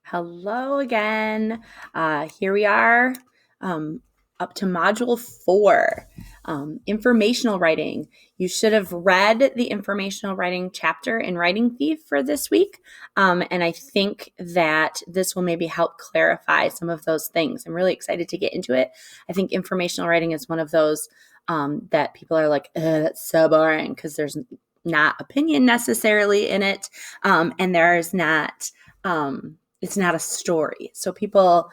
Hello again. Here we are, um, up to Module 4, informational writing. You should have read the informational writing chapter in Writing Thief for this week, and I think that this will maybe help clarify some of those things. I'm really excited to get into it. I think informational writing is one of those that people are like, that's so boring, because there's not opinion necessarily in it, and there's not it's not a story. So people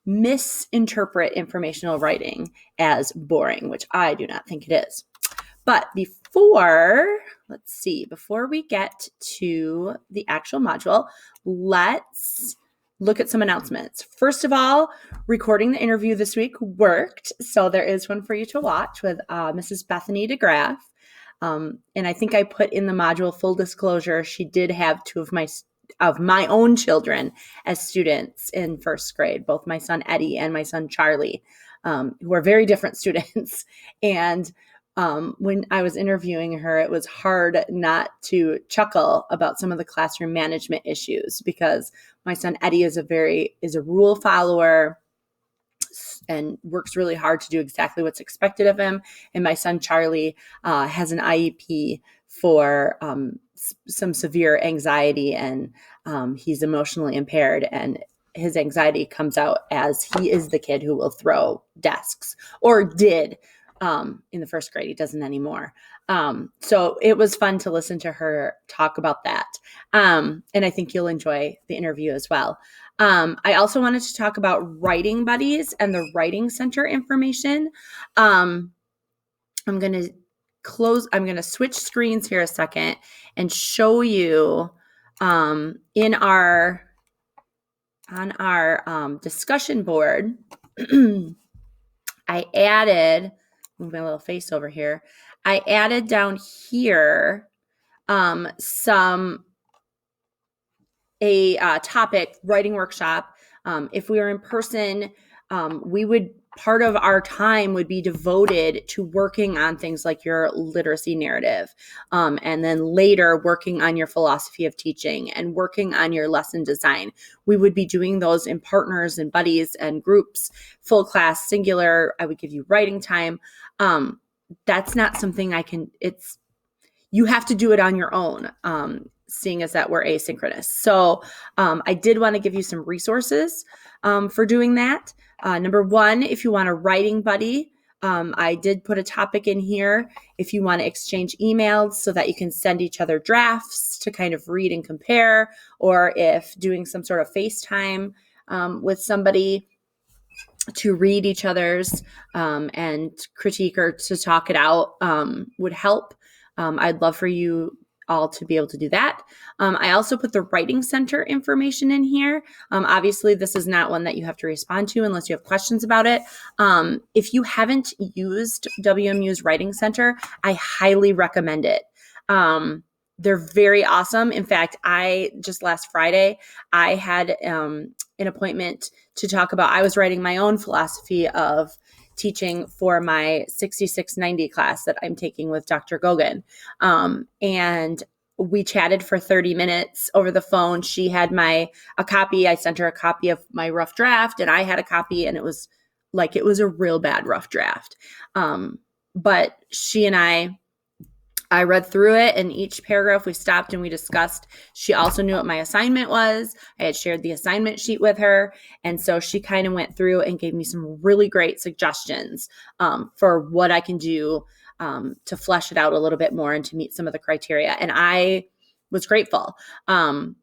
misinterpret informational writing as boring, which I do not think it is. But before we get to the actual module, let's look at some announcements. First of all, recording the interview this week worked. So there is one for you to watch with Mrs. Bethany DeGraff. And I think I put in the module, full disclosure, she did have two of my own children as students in first grade, both my son Eddie and my son Charlie, who are very different students. And when I was interviewing her, it was hard not to chuckle about some of the classroom management issues, because my son Eddie is a rule follower and works really hard to do exactly what's expected of him. And my son Charlie has an IEP for some severe anxiety, and he's emotionally impaired, and his anxiety comes out as he is the kid who will throw desks, or did in the first grade. He doesn't anymore. So it was fun to listen to her talk about that. And I think you'll enjoy the interview as well. I also wanted to talk about writing buddies and the writing center information. I'm going to switch screens here a second and show you on our discussion board. I added, move my little face over here. I added down here a topic, writing workshop. If we were in person, part of our time would be devoted to working on things like your literacy narrative, and then later working on your philosophy of teaching and working on your lesson design. We would be doing those in partners and buddies and groups, full class, singular. I would give you writing time. That's not something you have to do it on your own, seeing as that we're asynchronous. So I did want to give you some resources for doing that. Number one, if you want a writing buddy, I did put a topic in here. If you want to exchange emails so that you can send each other drafts to kind of read and compare, or if doing some sort of FaceTime with somebody to read each other's and critique or to talk it out would help. I'd love for you all to be able to do that. I also put the Writing Center information in here. Obviously, this is not one that you have to respond to unless you have questions about it. If you haven't used WMU's Writing Center, I highly recommend it. They're very awesome. In fact, just last Friday, I had an appointment to talk about, I was writing my own philosophy of teaching for my 6690 class that I'm taking with Dr. Gogan. And we chatted for 30 minutes over the phone. She had a copy. I sent her a copy of my rough draft, and I had a copy, and it was a real bad rough draft. But she and I read through it, and each paragraph we stopped and we discussed. She also knew what my assignment was. I had shared the assignment sheet with her. And so she kind of went through and gave me some really great suggestions for what I can do to flesh it out a little bit more and to meet some of the criteria. And I was grateful.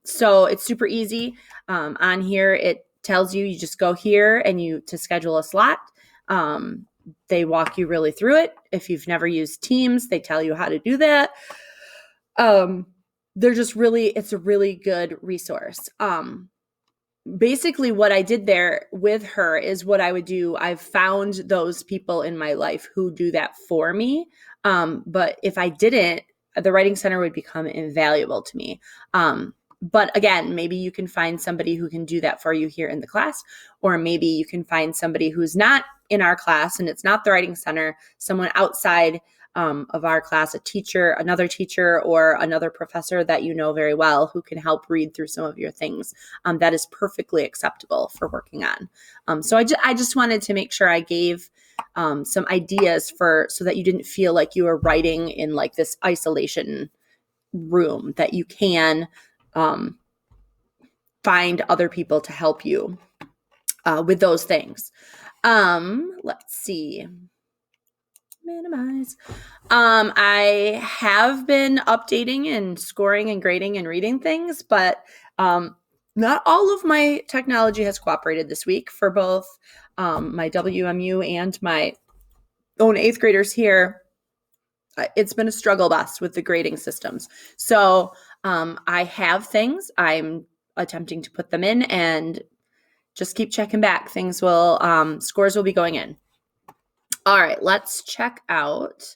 So it's super easy. On here, it tells you just go here and to schedule a slot. They walk you really through it. If you've never used Teams, they tell you how to do that. It's a really good resource. Basically what I did there with her is what I would do. I've found those people in my life who do that for me. But if I didn't, the Writing Center would become invaluable to me. But again, maybe you can find somebody who can do that for you here in the class, or maybe you can find somebody who's not in our class and it's not the Writing Center, someone outside of our class a teacher, another teacher, or another professor that you know very well who can help read through some of your things. That is perfectly acceptable for working on. So I just wanted to make sure I gave some ideas so that you didn't feel like you were writing in like this isolation room, that you can find other people to help you with those things. Let's see. Minimize. I have been updating and scoring and grading and reading things, but not all of my technology has cooperated this week for both my WMU and my own 8th graders here. It's been a struggle bus with the grading systems. So I have things. I'm attempting to put them in and just keep checking back. Scores will be going in. All right, let's check out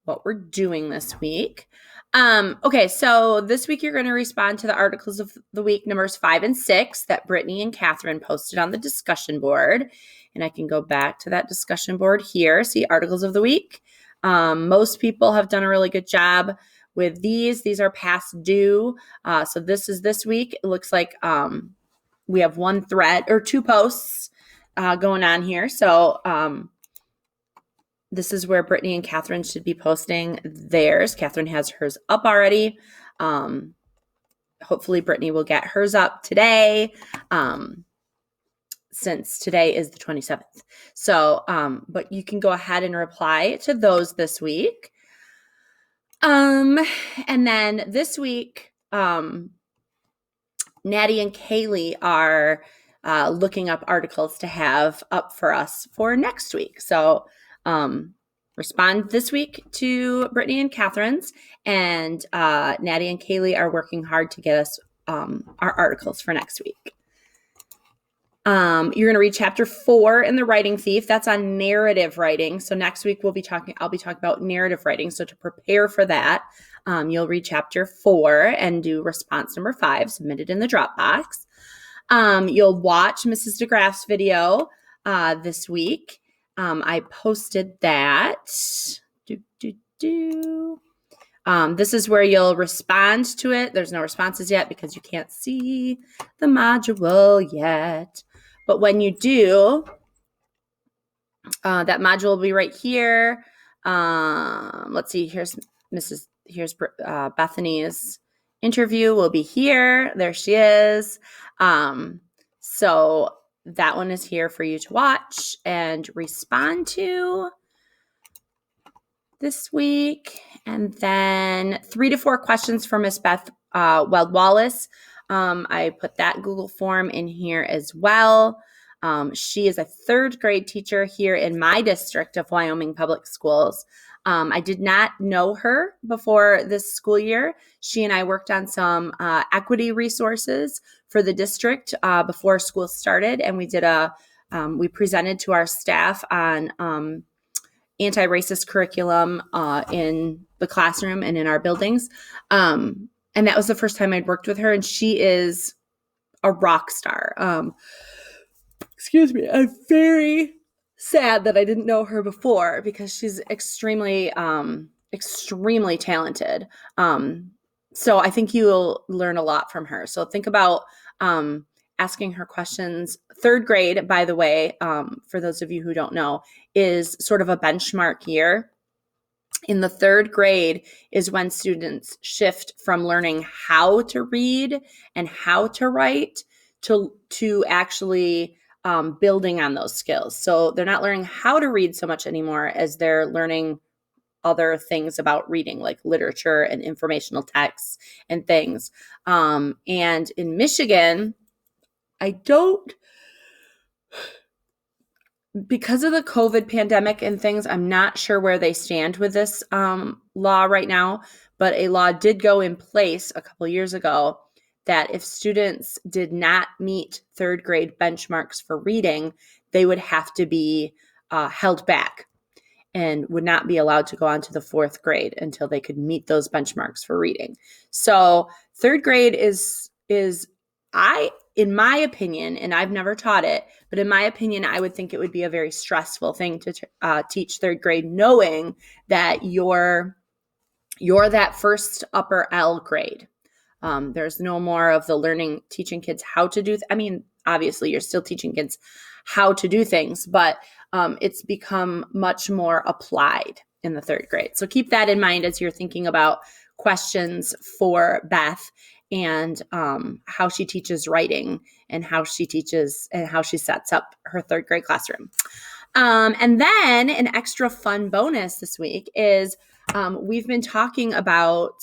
what we're doing this week. Okay, so this week you're going to respond to the articles of the week numbers 5 and 6 that Brittany and Catherine posted on the discussion board. And I can go back to that discussion board here, see articles of the week. Most people have done a really good job with these. These are past due. So this is this week. It looks like we have one thread or 2 posts going on here. So this is where Brittany and Catherine should be posting theirs. Catherine has hers up already. Hopefully Brittany will get hers up today, since today is the 27th. So, but you can go ahead and reply to those this week. And then this week, Natty and Kaylee are looking up articles to have up for us for next week. So, respond this week to Brittany and Catherine's, and Natty and Kaylee are working hard to get us our articles for next week. You're going to read chapter 4 in The Writing Thief. That's on narrative writing. So next week I'll be talking about narrative writing. So to prepare for that, you'll read chapter 4 and do response number 5 submitted in the Dropbox. You'll watch Mrs. DeGraff's video this week. I posted that. This is where you'll respond to it. There's no responses yet because you can't see the module yet. But when you do, that module will be right here. Let's see. Here's Bethany's interview will be here. There she is. So that one is here for you to watch and respond to this week. And then 3 to 4 questions for Miss Beth Weld-Wallace. I put that Google form in here as well. She is a 3rd grade teacher here in my district of Wyoming Public Schools. I did not know her before this school year. She and I worked on some equity resources for the district before school started, and we presented to our staff on anti-racist curriculum in the classroom and in our buildings. And that was the first time I'd worked with her, and she is a rock star. Excuse me. I'm very sad that I didn't know her before because she's extremely talented. So I think you'll learn a lot from her. So think about asking her questions. 3rd grade, by the way, for those of you who don't know, is sort of a benchmark year. In the 3rd grade is when students shift from learning how to read and how to write to actually building on those skills. So they're not learning how to read so much anymore as they're learning other things about reading, like literature and informational texts and things. And in Michigan, because of the COVID pandemic and things, I'm not sure where they stand with this law right now, but a law did go in place a couple years ago that if students did not meet 3rd grade benchmarks for reading, they would have to be held back and would not be allowed to go on to the 4th grade until they could meet those benchmarks for reading. So 3rd grade is in my opinion, and I've never taught it, but in my opinion, I would think it would be a very stressful thing to teach third grade, knowing that you're that first upper L grade. There's no more of the learning, teaching kids how to do. Obviously, you're still teaching kids how to do things, but it's become much more applied in the third grade. So keep that in mind as you're thinking about questions for Beth and how she teaches writing and how she teaches and how she sets up her third grade classroom. And then an extra fun bonus this week is we've been talking about,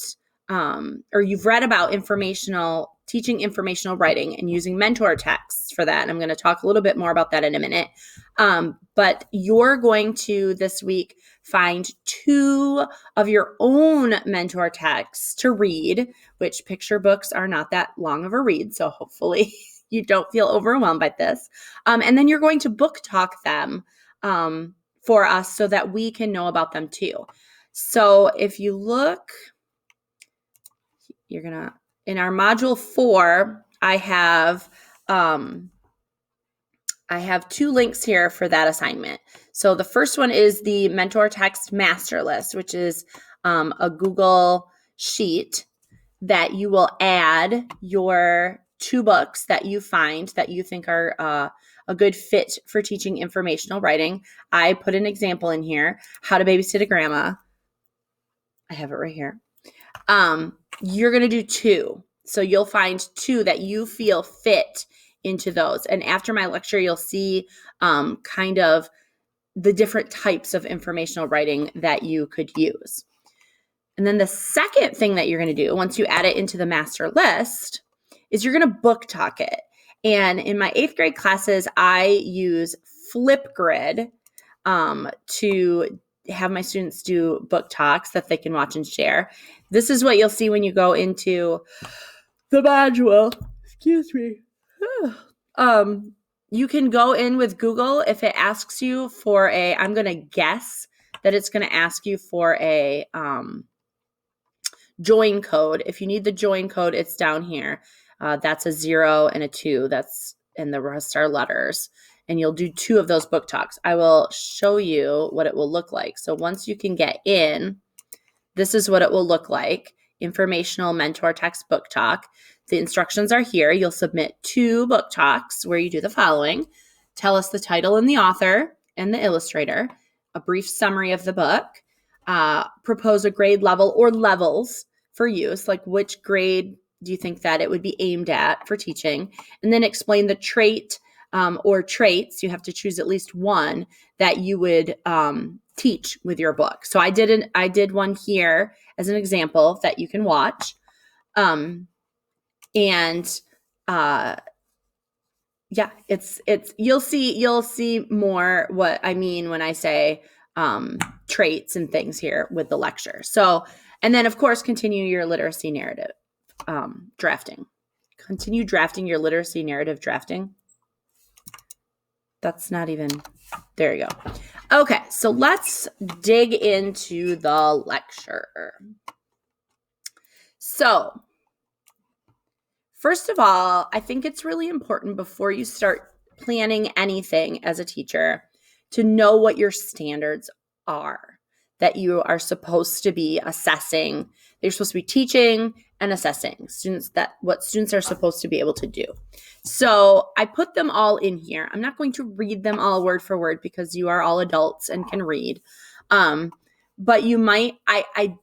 or you've read about teaching informational writing and using mentor texts for that. And I'm going to talk a little bit more about that in a minute. But you're going to this week find 2 of your own mentor texts to read, which picture books are not that long of a read. So hopefully you don't feel overwhelmed by this. And then you're going to book talk them for us so that we can know about them too. So if you look, in our module 4, I have 2 links here for that assignment. So the first one is the Mentor Text Master List, which is a Google sheet that you will add your 2 books that you find that you think are a good fit for teaching informational writing. I put an example in here, How to Babysit a Grandma. I have it right here. You're going to do 2. So you'll find 2 that you feel fit into those. And after my lecture, you'll see kind of the different types of informational writing that you could use. And then the second thing that you're going to do once you add it into the master list is you're going to book talk it. And in my 8th grade classes, I use Flipgrid to have my students do book talks that they can watch and share. This is what you'll see when you go into the module. Excuse me. You can go in with Google if it asks you for I'm going to guess that it's going to ask you for a join code. If you need the join code, it's down here. That's a 0 and a 2. And the rest are letters. And you'll do 2 of those book talks. I will show you what it will look like. So once you can get in, this is what it will look like. Informational mentor text book talk. The instructions are here. You'll submit 2 book talks where you do the following. Tell us the title and the author and the illustrator, a brief summary of the book, propose a grade level or levels for use, like which grade do you think that it would be aimed at for teaching, and then explain the trait or traits, you have to choose at least one that you would teach with your book. So I did one here as an example that you can watch. You'll see more what I mean when I say traits and things here with the lecture. So, and then of course, continue your literacy narrative drafting. Continue drafting your literacy narrative drafting. That's not even, there you go. Okay, so let's dig into the lecture. So, first of all, I think it's really important before you start planning anything as a teacher to know what your standards are that you are supposed to be assessing. You're supposed to be teaching and assessing what students are supposed to be able to do. So I put them all in here. I'm not going to read them all word for word because you are all adults and can read. But you might, I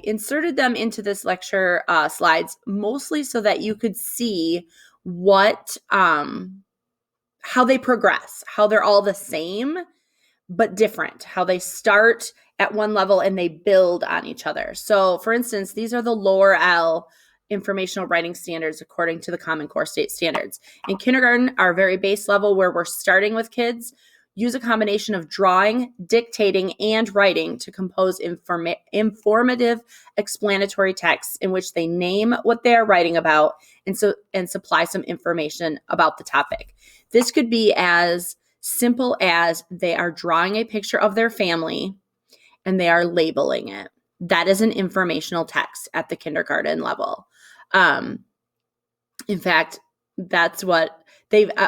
inserted them into this lecture slides mostly so that you could see how they progress, how they're all the same but different, how they start at one level and they build on each other. So for instance, these are the lower L informational writing standards according to the Common Core State Standards. In kindergarten, our very base level where we're starting with kids, use a combination of drawing, dictating, and writing to compose informative explanatory texts in which they name what they are writing about and supply some information about the topic. This could be as simple as they are drawing a picture of their family and they are labeling it. That is an informational text at the kindergarten level. In fact, That's what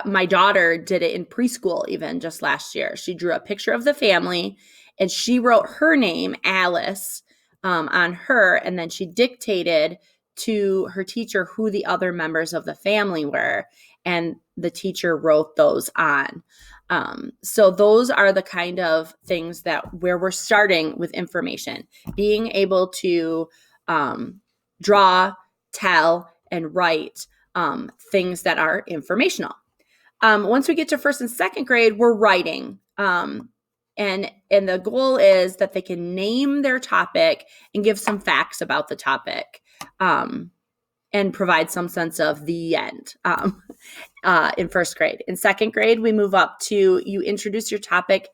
my daughter did it in preschool even just last year. She drew a picture of the family and she wrote her name, Alice, on her, and then she dictated to her teacher who the other members of the family were, and the teacher wrote those on. So those are the kind of things that where we're starting with information, being able to draw, tell, and write things that are informational. Once we get to first and second grade, we're writing. And the goal is that they can name their topic and give some facts about the topic, and provide some sense of the end in first grade. In second grade, we move up to you introduce your topic,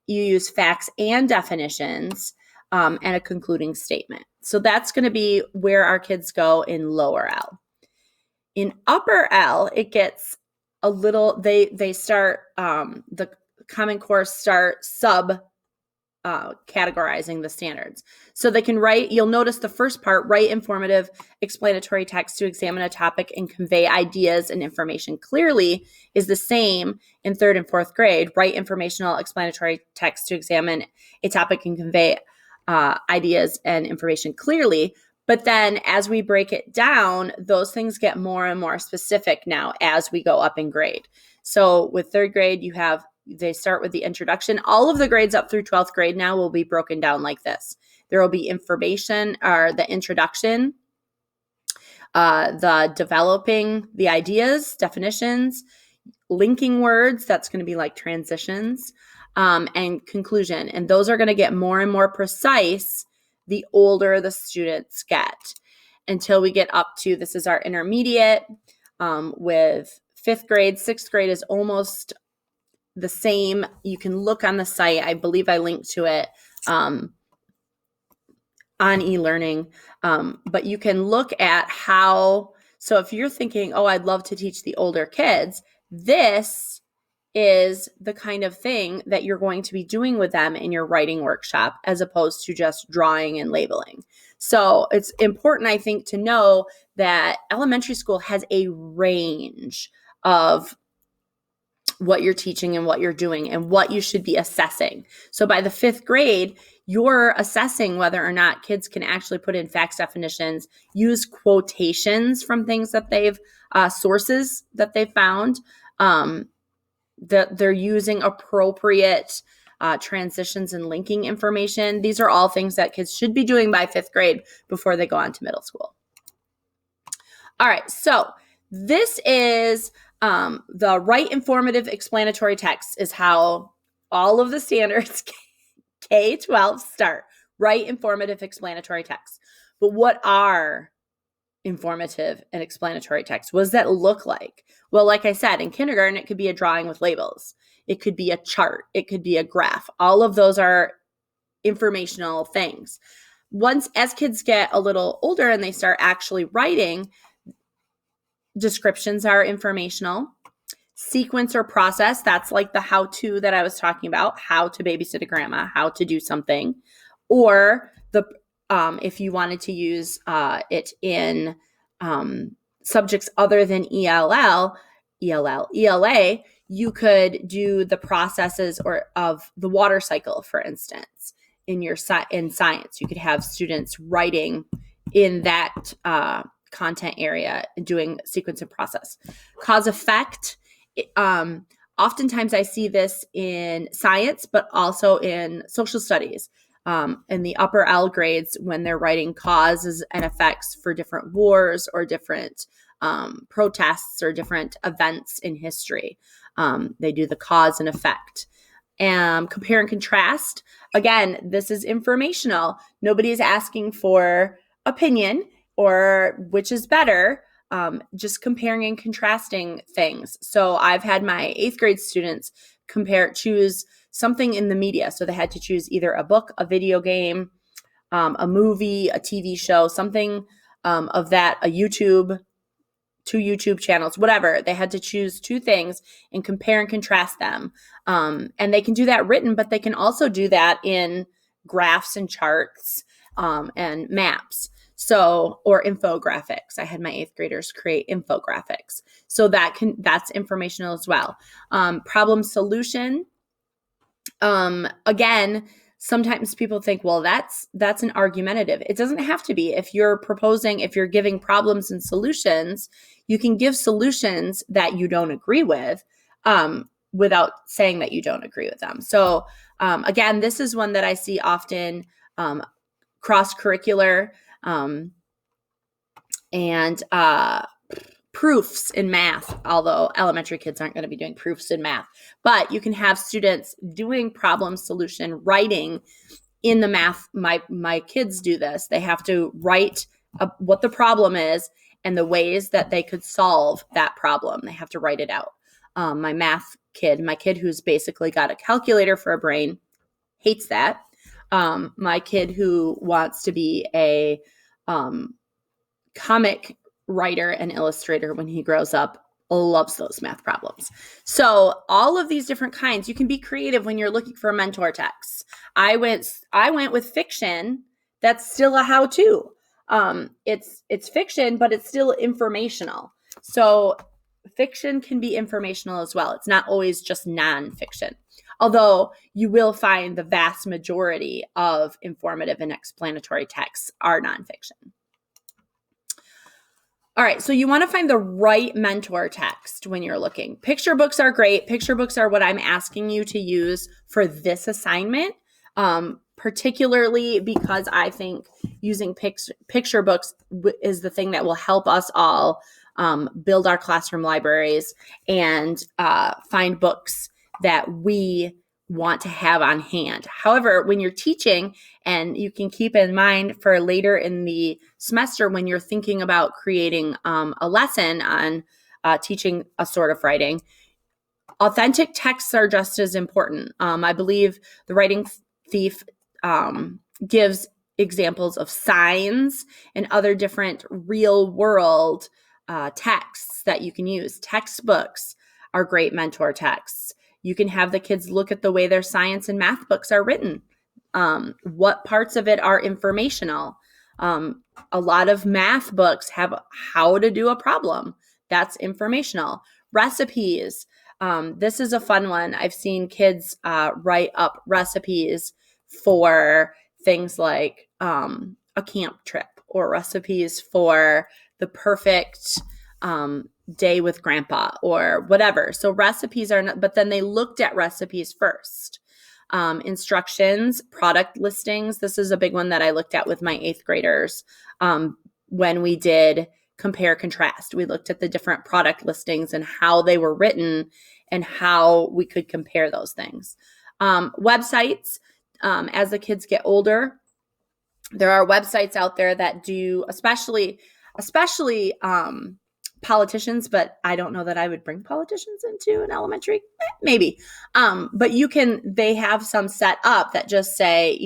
you use facts and definitions, and a concluding statement. So that's going to be where our kids go in lower L. In upper L, it gets a little, they start, the Common Core start categorizing the standards. So they can write, you'll notice the first part, write informative explanatory text to examine a topic and convey ideas and information clearly, is the same in third and fourth grade. Write informational explanatory text to examine a topic and convey ideas and information clearly. But then as we break it down, those things get more and more specific now as we go up in grade. So with third grade, they start with the introduction. All of the grades up through 12th grade now will be broken down like this. There will be information, or the introduction, the developing the ideas, definitions, linking words, that's going to be like transitions, and conclusion. And those are going to get more and more precise the older the students get, until we get up to, this is our intermediate, with fifth grade. Sixth grade is almost the same. You can look on the site. I believe I linked to it on e-learning. But you can look at how, so if you're thinking, oh, I'd love to teach the older kids, this is the kind of thing that you're going to be doing with them in your writing workshop, as opposed to just drawing and labeling. So it's important, I think, to know that elementary school has a range of what you're teaching and what you're doing and what you should be assessing. So by the fifth grade, you're assessing whether or not kids can actually put in facts, definitions, use quotations from things that they've, sources that they've found, that they're using appropriate transitions and linking information. These are all things that kids should be doing by fifth grade before they go on to middle school. All right, so this is the write informative explanatory text, is how all of the standards K-12 start. Write informative explanatory text. But what are informative and explanatory text? What does that look like? Well, like I said, in kindergarten, it could be a drawing with labels. It could be a chart. It could be a graph. All of those are informational things. Once, as kids get a little older and they start actually writing, descriptions are informational. Sequence or process, that's like the how-to that I was talking about, how to babysit a grandma, how to do something. Or the if you wanted to use it in subjects other than ELA, you could do the processes of the water cycle, for instance, in science. You could have students writing in that content area, doing sequence and process. Cause effect. Oftentimes I see this in science, but also in social studies. In the upper L grades, when they're writing causes and effects for different wars or different protests or different events in history, they do the cause and effect. Compare and contrast. Again, this is informational. Nobody's asking for opinion or which is better. Just comparing and contrasting things. So I've had my 8th grade students choose something in the media. So they had to choose either a book, a video game, a movie, a TV show, something of that, two YouTube channels, whatever. They had to choose 2 things and compare and contrast them. And they can do that written, but they can also do that in graphs and charts and maps. So, or infographics. I had my 8th graders create infographics. So that's informational as well. Problem solution. Again, sometimes people think, well, that's an argumentative. It doesn't have to be. If you're giving problems and solutions, you can give solutions that you don't agree with, without saying that you don't agree with them. So, again, this is one that I see often, cross-curricular, and proofs in math, although elementary kids aren't going to be doing proofs in math. But you can have students doing problem solution writing in the math. My kids do this. They have to write what the problem is and the ways that they could solve that problem. They have to write it out. My kid who's basically got a calculator for a brain, hates that. My kid who wants to be a comic writer and illustrator when he grows up loves those math problems. So all of these different kinds, you can be creative when you're looking for a mentor text. I went with fiction. That's still a how-to. It's fiction, but it's still informational. So fiction can be informational as well. It's not always just nonfiction. Although you will find the vast majority of informative and explanatory texts are nonfiction. All right, so you want to find the right mentor text when you're looking. Picture books are great. Picture books are what I'm asking you to use for this assignment, particularly because I think using picture books is the thing that will help us all build our classroom libraries and find books that we want to have on hand. However, when you're teaching, and you can keep in mind for later in the semester when you're thinking about creating a lesson on teaching a sort of writing, authentic texts are just as important. I believe the Writing Thief gives examples of signs and other different real world texts that you can use. Textbooks are great mentor texts. You can have the kids look at the way their science and math books are written. What parts of it are informational? A lot of math books have how to do a problem. That's informational. Recipes. This is a fun one. I've seen kids write up recipes for things like a camp trip, or recipes for the perfect day with grandpa or whatever. So recipes are not, but then they looked at recipes first. Instructions, product listings. This is a big one that I looked at with my 8th graders when we did compare contrast. We looked at the different product listings and how they were written and how we could compare those things. Websites, as the kids get older, there are websites out there that do, especially politicians, but I don't know that I would bring politicians into an elementary, maybe. But they have some set up that just say,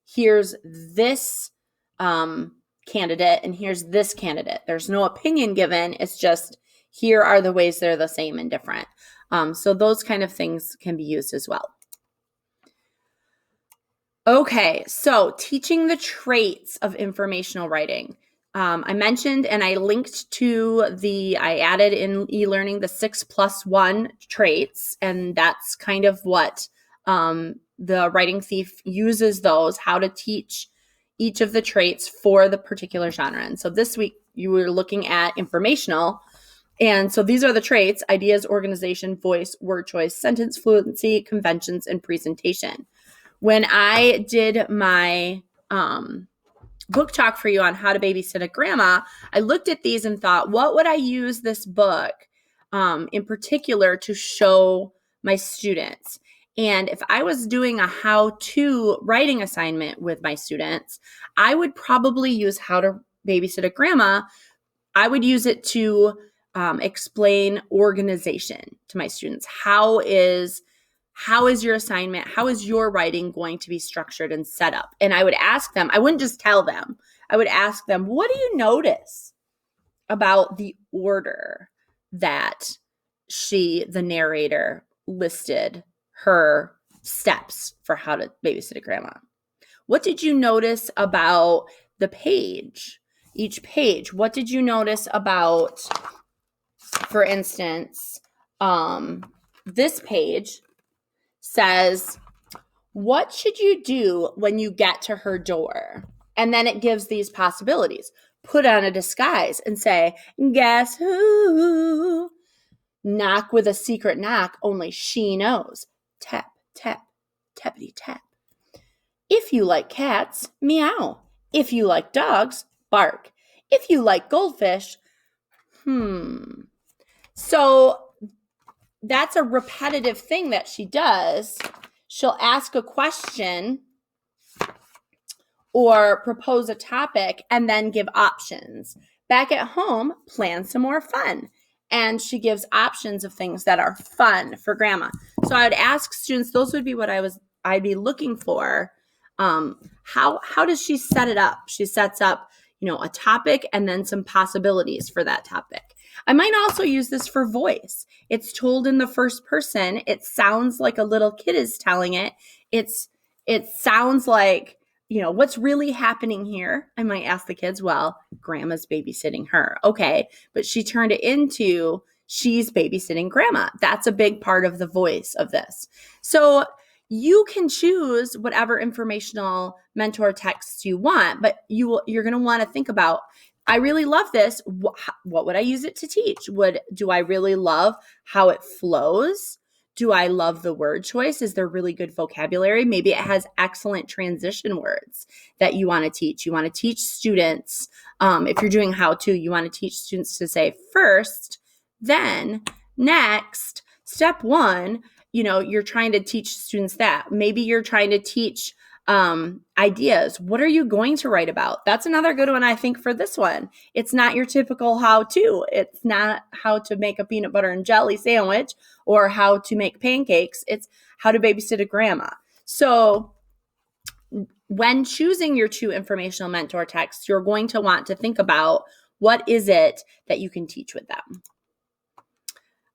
here's this candidate and here's this candidate. There's no opinion given. It's just, here are the ways they're the same and different. So those kind of things can be used as well. Okay, so teaching the traits of informational writing. I mentioned and I linked to I added in e-learning the 6+1 traits, and that's kind of what the Writing Thief uses those, how to teach each of the traits for the particular genre. And so this week you were looking at informational. And so these are the traits: ideas, organization, voice, word choice, sentence fluency, conventions, and presentation. When I did my book talk for you on how to babysit a grandma, I looked at these and thought, what would I use this book in particular to show my students? And if I was doing a how-to writing assignment with my students, I would probably use How to Babysit a Grandma. I would use it to explain organization to my students. How is your assignment, how is your writing going to be structured and set up? And I would ask them, I wouldn't just tell them, I would ask them, what do you notice about the order that the narrator, listed her steps for how to babysit a grandma? What did you notice about the page, each page. What did you notice about, for instance, this page says, what should you do when you get to her door? And then it gives these possibilities. Put on a disguise and say, guess who? Knock with a secret knock, only she knows. Tap, tap, tappity tap. If you like cats, meow. If you like dogs, bark. If you like goldfish, So that's a repetitive thing that she does. She'll ask a question or propose a topic and then give options. Back at home, plan some more fun. And she gives options of things that are fun for grandma. So I would ask students, those would be what I'd be looking for. How does she set it up? She sets up, a topic and then some possibilities for that topic. I might also use this for voice. It's told in the first person. It sounds like a little kid is telling it. It sounds like, what's really happening here? I might ask the kids, well, grandma's babysitting her. Okay. But she turned it into she's babysitting grandma. That's a big part of the voice of this. So you can choose whatever informational mentor texts you want, but you're going to want to think about, I really love this. What would I use it to teach? Do I really love how it flows? Do I love the word choice? Is there really good vocabulary? Maybe it has excellent transition words that you want to teach. You want to teach students, if you're doing how-to, you want to teach students to say first, then, next, step one. You're trying to teach students that. Maybe you're trying to teach ideas. What are you going to write about? That's another good one, I think, for this one. It's not your typical how-to. It's not how to make a peanut butter and jelly sandwich or how to make pancakes. It's how to babysit a grandma. So when choosing your 2 informational mentor texts, you're going to want to think about what is it that you can teach with them.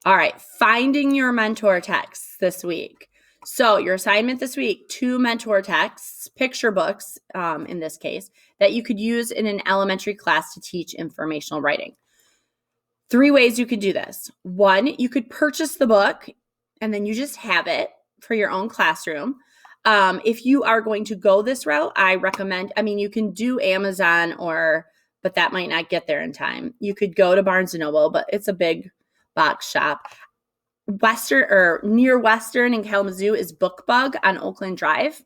All right, finding your mentor texts this week. So your assignment this week, 2 mentor texts, picture books in this case, that you could use in an elementary class to teach informational writing. 3 ways you could do this. 1, you could purchase the book and then you just have it for your own classroom. If you are going to go this route, I recommend, you can do Amazon but that might not get there in time. You could go to Barnes & Noble, but it's a big box shop. Near Western in Kalamazoo is BookBug on Oakland Drive.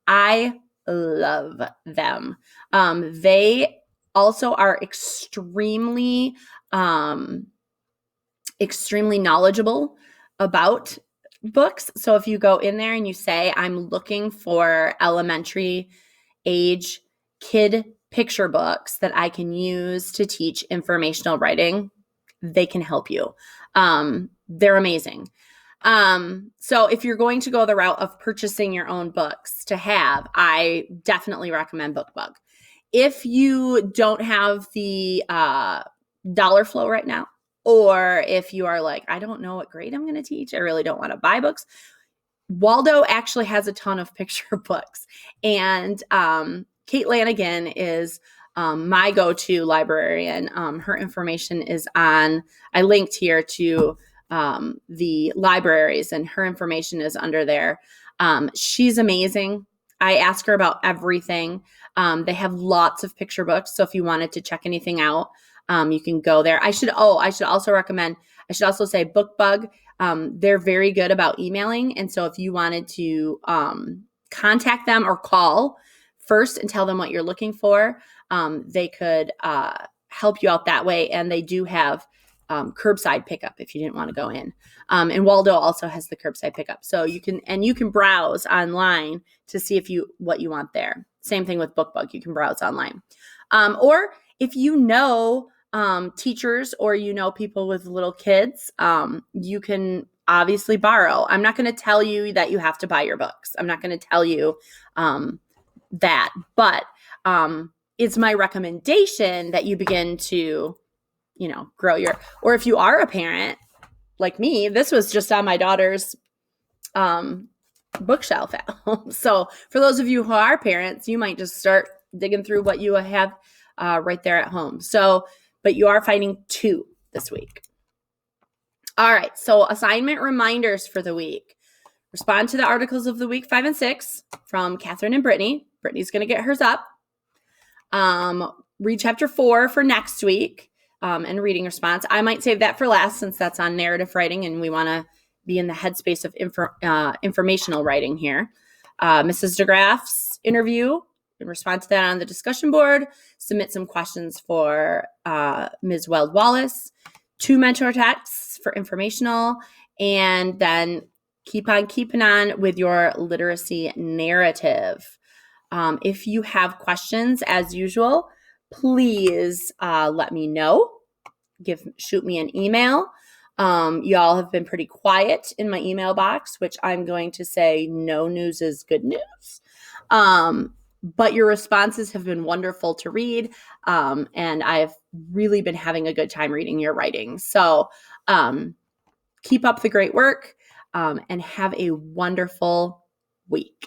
I love them. They also are extremely knowledgeable about books. So if you go in there and you say, I'm looking for elementary age kid picture books that I can use to teach informational writing, they can help you. They're amazing. So if you're going to go the route of purchasing your own books to have, I definitely recommend BookBug. If you don't have the dollar flow right now, or if you are like, I don't know what grade I'm going to teach, I really don't want to buy books, Waldo actually has a ton of picture books. And Kate Lanigan is my go-to librarian. Her information is I linked here to the libraries, and her information is under there. She's amazing. I ask her about everything. They have lots of picture books. So if you wanted to check anything out, you can go there. I should also say BookBug. They're very good about emailing. And so if you wanted to contact them or call first and tell them what you're looking for, they could help you out that way. And they do have curbside pickup if you didn't want to go in. And Waldo also has the curbside pickup. So you can browse online to see what you want there. Same thing with BookBug. You can browse online. Or if teachers or people with little kids, you can obviously borrow. I'm not going to tell you that you have to buy your books. I'm not going to tell you that, but it's my recommendation that you begin to, grow or if you are a parent like me, this was just on my daughter's bookshelf at home. So for those of you who are parents, you might just start digging through what you have right there at home. So, but you are finding 2 this week. All right. So assignment reminders for the week. Respond to the articles of the week 5 and 6 from Catherine and Brittany. Brittany's going to get hers up. Read chapter 4 for next week and reading response. I might save that for last since that's on narrative writing and we want to be in the headspace of informational writing here. Mrs. DeGraff's interview, and respond to that on the discussion board. Submit some questions for Ms. Weld-Wallace. 2 mentor texts for informational, and then keep on keeping on with your literacy narrative. If you have questions, as usual, please let me know. Shoot me an email. Y'all have been pretty quiet in my email box, which I'm going to say no news is good news. But your responses have been wonderful to read, and I've really been having a good time reading your writing. So keep up the great work, and have a wonderful week.